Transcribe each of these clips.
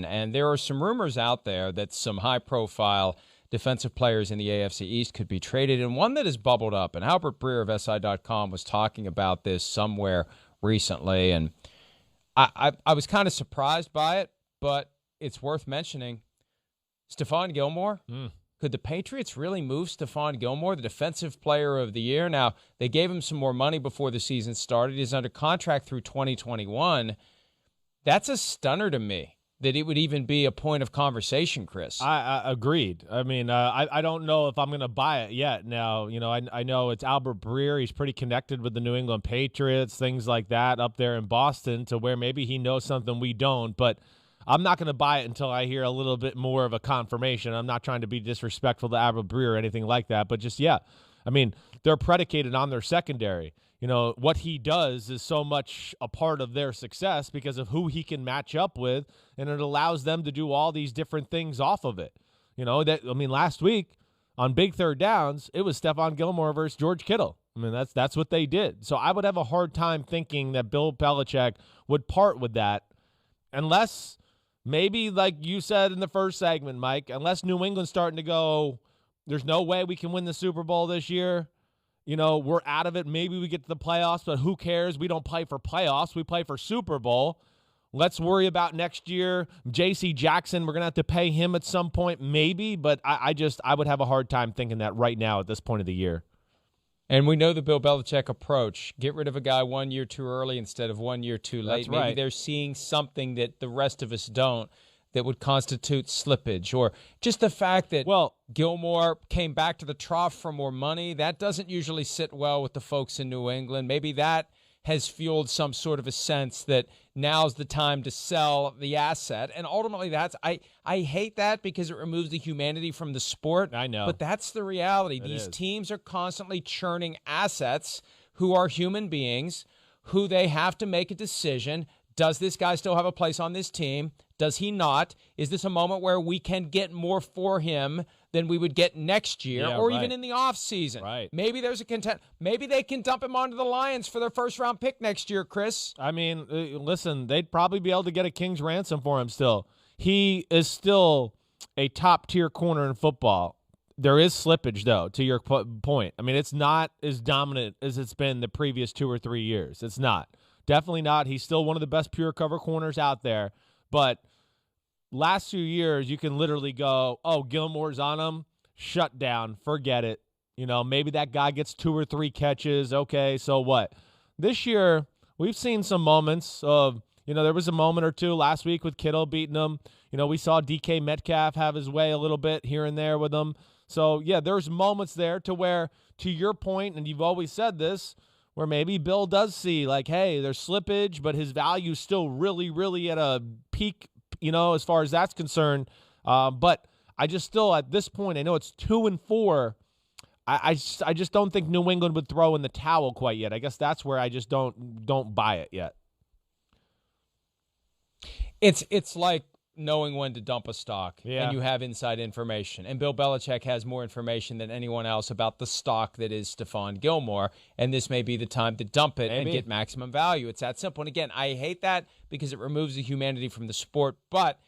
season. And there are some rumors out there that some high-profile defensive players in the AFC East could be traded, and one that has bubbled up. And Albert Breer of SI.com was talking about this somewhere recently, and I was kind of surprised by it, but it's worth mentioning. Stephon Gilmore. Could the Patriots really move Stephon Gilmore, the defensive player of the year? Now, they gave him some more money before the season started. He's under contract through 2021. That's a stunner to me, that it would even be a point of conversation, Chris. I agreed. I mean, I don't know if I'm going to buy it yet. Now, I know it's Albert Breer. He's pretty connected with the New England Patriots, things like that up there in Boston, to where maybe he knows something we don't. But I'm not going to buy it until I hear a little bit more of a confirmation. I'm not trying to be disrespectful to Albert Breer or anything like that. But just, yeah, I mean, they're predicated on their secondary. What he does is so much a part of their success because of who he can match up with, and it allows them to do all these different things off of it. Last week on big third downs, it was Stephon Gilmore versus George Kittle. I mean, that's what they did. So I would have a hard time thinking that Bill Belichick would part with that unless maybe, like you said in the first segment, Mike, unless New England's starting to go, there's no way we can win the Super Bowl this year. We're out of it. Maybe we get to the playoffs, but who cares? We don't play for playoffs. We play for Super Bowl. Let's worry about next year. J.C. Jackson, we're going to have to pay him at some point, maybe, but I would have a hard time thinking that right now at this point of the year. And we know the Bill Belichick approach. Get rid of a guy 1 year too early instead of 1 year too late. That's right. Maybe they're seeing something that the rest of us don't, that would constitute slippage, or just the fact that Gilmore came back to the trough for more money. That doesn't usually sit well with the folks in New England. Maybe that has fueled some sort of a sense that now's the time to sell the asset. And ultimately I hate that because it removes the humanity from the sport. I know. But that's the reality. These teams are constantly churning assets who are human beings, who they have to make a decision. Does this guy still have a place on this team? Does he not? Is this a moment where we can get more for him than we would get next year, even in the offseason? Right. Maybe there's a content. Maybe they can dump him onto the Lions for their first-round pick next year, Chris. I mean, listen, they'd probably be able to get a king's ransom for him still. He is still a top-tier corner in football. There is slippage, though, to your point. I mean, it's not as dominant as it's been the previous 2 or 3 years. It's not. Definitely not. He's still one of the best pure cover corners out there. But last few years, you can literally go, oh, Gilmore's on him, shut down, forget it. Maybe that guy gets 2 or 3 catches. Okay, so what? This year, we've seen some moments of, there was a moment or two last week with Kittle beating him. We saw DK Metcalf have his way a little bit here and there with him. So, yeah, there's moments there to where, to your point, and you've always said this, where maybe Bill does see, like, hey, there's slippage, but his value's still really, really at a peak, as far as that's concerned. But I just still, at this point, I know it's 2-4. I just don't think New England would throw in the towel quite yet. I guess that's where I just don't buy it yet. It's like knowing when to dump a stock, yeah. And you have inside information. And Bill Belichick has more information than anyone else about the stock that is Stephon Gilmore, and this may be the time to dump it and get maximum value. It's that simple. And again, I hate that because it removes the humanity from the sport, but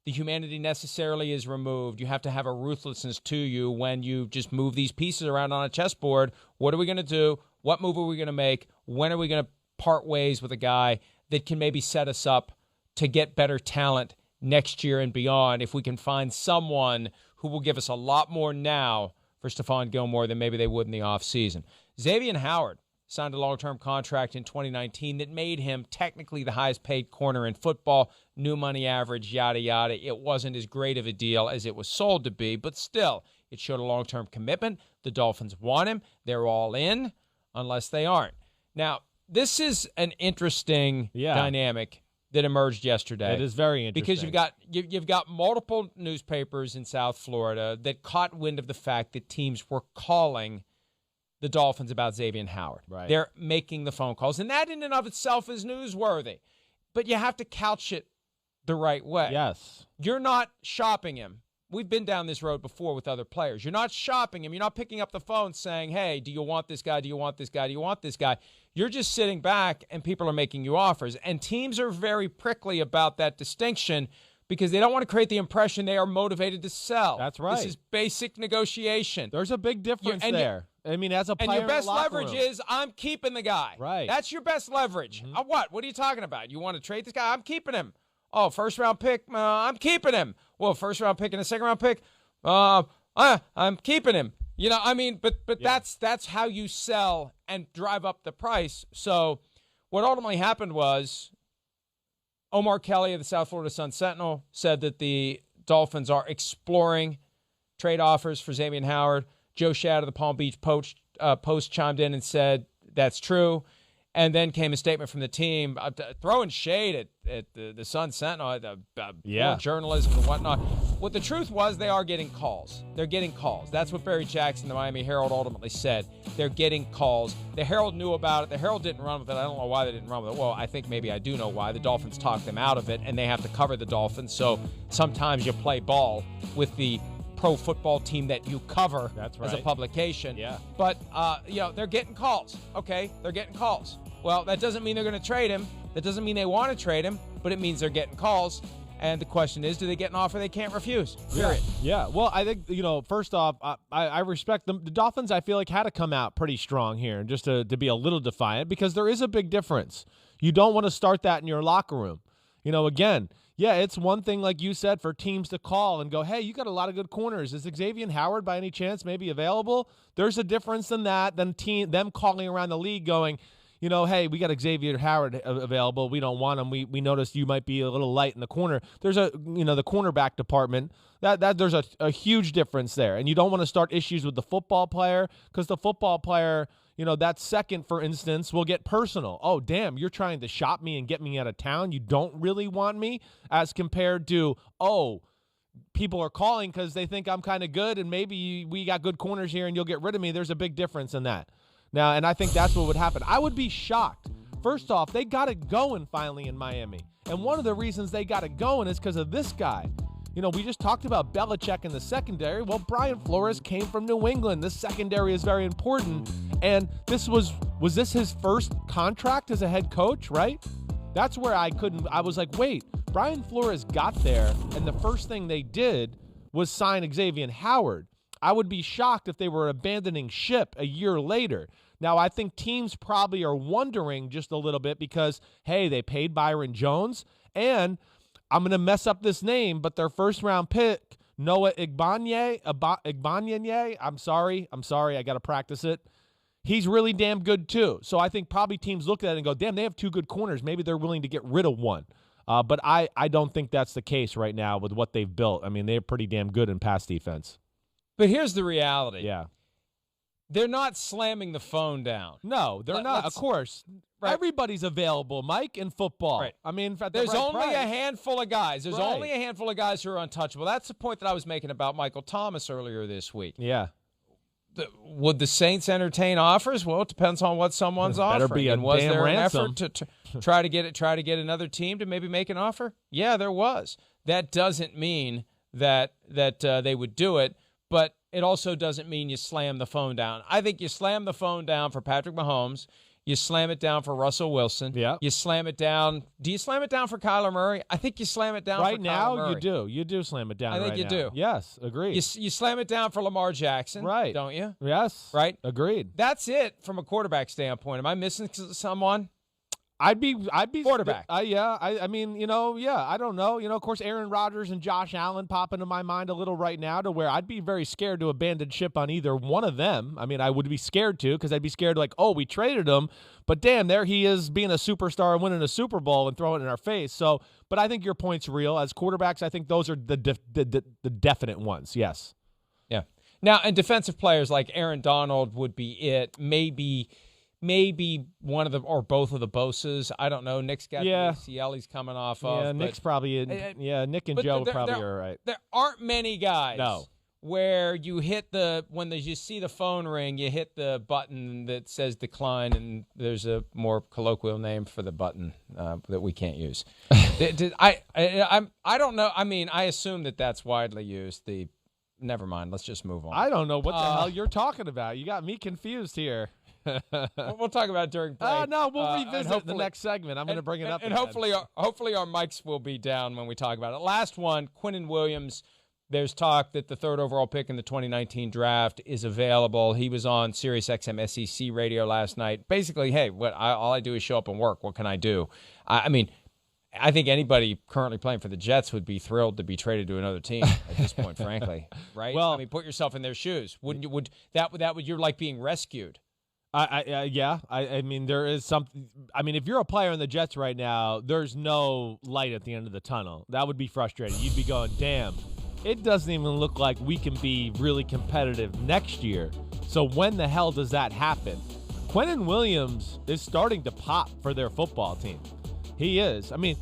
the humanity necessarily is removed. You have to have a ruthlessness to you when you just move these pieces around on a chessboard. What are we going to do? What move are we going to make? When are we going to part ways with a guy that can maybe set us up to get better talent next year and beyond, if we can find someone who will give us a lot more now for Stephon Gilmore than maybe they would in the offseason. Xavien Howard signed a long-term contract in 2019 that made him technically the highest-paid corner in football, new money average, yada, yada. It wasn't as great of a deal as it was sold to be, but still, it showed a long-term commitment. The Dolphins want him. They're all in, unless they aren't. Now, this is an interesting dynamic that emerged yesterday. It is very interesting. Because you've got multiple newspapers in South Florida that caught wind of the fact that teams were calling the Dolphins about Xavien Howard. Right. They're making the phone calls, and that in and of itself is newsworthy. But you have to couch it the right way. Yes. You're not shopping him. We've been down this road before with other players. You're not shopping him. You're not picking up the phone saying, hey, do you want this guy? Do you want this guy? Do you want this guy? You're just sitting back and people are making you offers. And teams are very prickly about that distinction because they don't want to create the impression they are motivated to sell. That's right. This is basic negotiation. There's a big difference there. I mean, as a player, and your best in the locker leverage room. is I'm keeping the guy. Right. That's your best leverage. What? What are you talking about? You want to trade this guy? I'm keeping him. Oh, first-round pick? I'm keeping him. Well, first-round pick and a second-round pick? I'm keeping him. You know, I mean, but that's how you sell and drive up the price. So what ultimately happened was Omar Kelly of the South Florida Sun-Sentinel said that the Dolphins are exploring trade offers for Xavien Howard. Joe Shad of the Palm Beach Post chimed in and said that's true. And then came a statement from the team throwing shade at the Sun-Sentinel, journalism and whatnot. What the truth was, they are getting calls. They're getting calls. That's what Barry Jackson, the Miami Herald, ultimately said. They're getting calls. The Herald knew about it. The Herald didn't run with it. I don't know why they didn't run with it. Well, I think maybe I do know why. The Dolphins talked them out of it, and they have to cover the Dolphins. So sometimes you play ball with the pro football team that you cover. That's right. As a publication. Yeah. But, they're getting calls. Okay, they're getting calls. Well, that doesn't mean they're going to trade him. That doesn't mean they want to trade him, but it means they're getting calls. And the question is, do they get an offer they can't refuse? Period. Yeah. Well, I think, first off, I respect them. The Dolphins, I feel like, had to come out pretty strong here, just to be a little defiant, because there is a big difference. You don't want to start that in your locker room. Again, yeah, it's one thing, like you said, for teams to call and go, hey, you got a lot of good corners. Is Xavien Howard by any chance maybe available? There's a difference in that than them calling around the league going, hey, we got Xavien Howard available. We don't want him. We noticed you might be a little light in the corner. There's the cornerback department. That there's a huge difference there. And you don't want to start issues with the football player, because the football player, that second, for instance, will get personal. Oh, damn, you're trying to shop me and get me out of town. You don't really want me, as compared to, people are calling because they think I'm kind of good and maybe we got good corners here and you'll get rid of me. There's a big difference in that. Now, and I think that's what would happen. I would be shocked. First off, they got it going finally in Miami. And one of the reasons they got it going is because of this guy. We just talked about Belichick in the secondary. Well, Brian Flores came from New England. This secondary is very important. And was this his first contract as a head coach, right? That's where I was like, wait, Brian Flores got there, and the first thing they did was sign Xavien Howard. I would be shocked if they were abandoning ship a year later. Now, I think teams probably are wondering just a little bit because, hey, they paid Byron Jones, and I'm going to mess up this name, but their first-round pick, Noah Igbanye, I'm sorry, I got to practice it. He's really damn good, too. So I think probably teams look at it and go, damn, they have two good corners. Maybe they're willing to get rid of one. But I don't think that's the case right now with what they've built. I mean, they're pretty damn good in pass defense. But here's the reality. Yeah. They're not slamming the phone down. No, they're not. Of course. Right. Everybody's available, Mike, in football. Right. I mean, there's only price. a handful of guys. There's right. only a handful of guys who are untouchable. That's the point that I was making about Michael Thomas earlier this week. Yeah. Would the Saints entertain offers? Well, it depends on what someone's offering. Better be a and was damn there ransom. an effort to try to get another team to maybe make an offer? Yeah, there was. That doesn't mean that they would do it, but it also doesn't mean you slam the phone down. I think you slam the phone down for Patrick Mahomes. You slam it down for Russell Wilson. Yeah. You slam it down. Do you slam it down for Kyler Murray? I think you slam it down right for now. Kyler Murray. You do. You do slam it down. I think right you now. do. Yes, agreed. You slam it down for Lamar Jackson, right? Don't you? Yes. Right. Agreed. That's it from a quarterback standpoint. Am I missing someone? I'd be quarterback. Yeah. I mean, yeah. I don't know. Of course, Aaron Rodgers and Josh Allen pop into my mind a little right now, to where I'd be very scared to abandon ship on either one of them. I mean, I would be scared to, because I'd be scared like, oh, we traded him, but damn, there he is being a superstar and winning a Super Bowl and throwing it in our face. So, but I think your point's real. As quarterbacks, I think those are the definite ones. Yes. Yeah. Now, and defensive players like Aaron Donald would be it. Maybe one of the or both of the Boses. I don't know. Nick's got the ACL he's coming off of. Yeah, Nick's probably in. Nick and Joe probably are right. There aren't many guys where you hit you see the phone ring, you hit the button that says decline, and there's a more colloquial name for the button that we can't use. I don't know. I mean, I assume that's widely used. Never mind. Let's just move on. I don't know what the hell you're talking about. You got me confused here. We'll talk about it during break. No, we'll revisit the next segment. I'm going to bring it up. And hopefully our mics will be down when we talk about it. Last one, Quinnen Williams. There's talk that the third overall pick in the 2019 draft is available. He was on SiriusXM SEC radio last night. Basically, hey, all I do is show up and work. What can I do? I mean, I think anybody currently playing for the Jets would be thrilled to be traded to another team at this point, frankly. Right? Well, I mean, put yourself in their shoes. Wouldn't you? You're like being rescued. Yeah. I mean, there is something. I mean, if you're a player in the Jets right now, there's no light at the end of the tunnel. That would be frustrating. You'd be going, damn. It doesn't even look like we can be really competitive next year. So when the hell does that happen? Quinnen Williams is starting to pop for their football team. He is. I mean,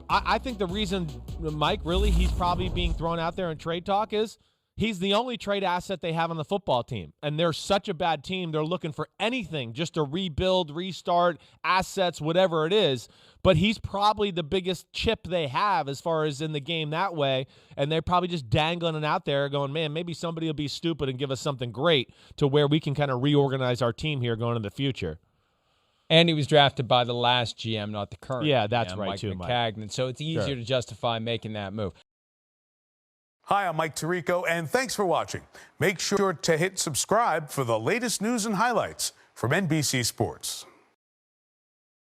I think the reason, Mike, really he's probably being thrown out there in trade talk is he's the only trade asset they have on the football team. And they're such a bad team, they're looking for anything just to rebuild, restart, assets, whatever it is. But he's probably the biggest chip they have as far as in the game that way. And they're probably just dangling it out there going, man, maybe somebody will be stupid and give us something great to where we can kind of reorganize our team here going into the future. And he was drafted by the last GM, not the current. Yeah, that's GM, right, Mike too, McCagnon. Mike. So it's easier to justify making that move. Hi, I'm Mike Tirico, and thanks for watching. Make sure to hit subscribe for the latest news and highlights from NBC Sports.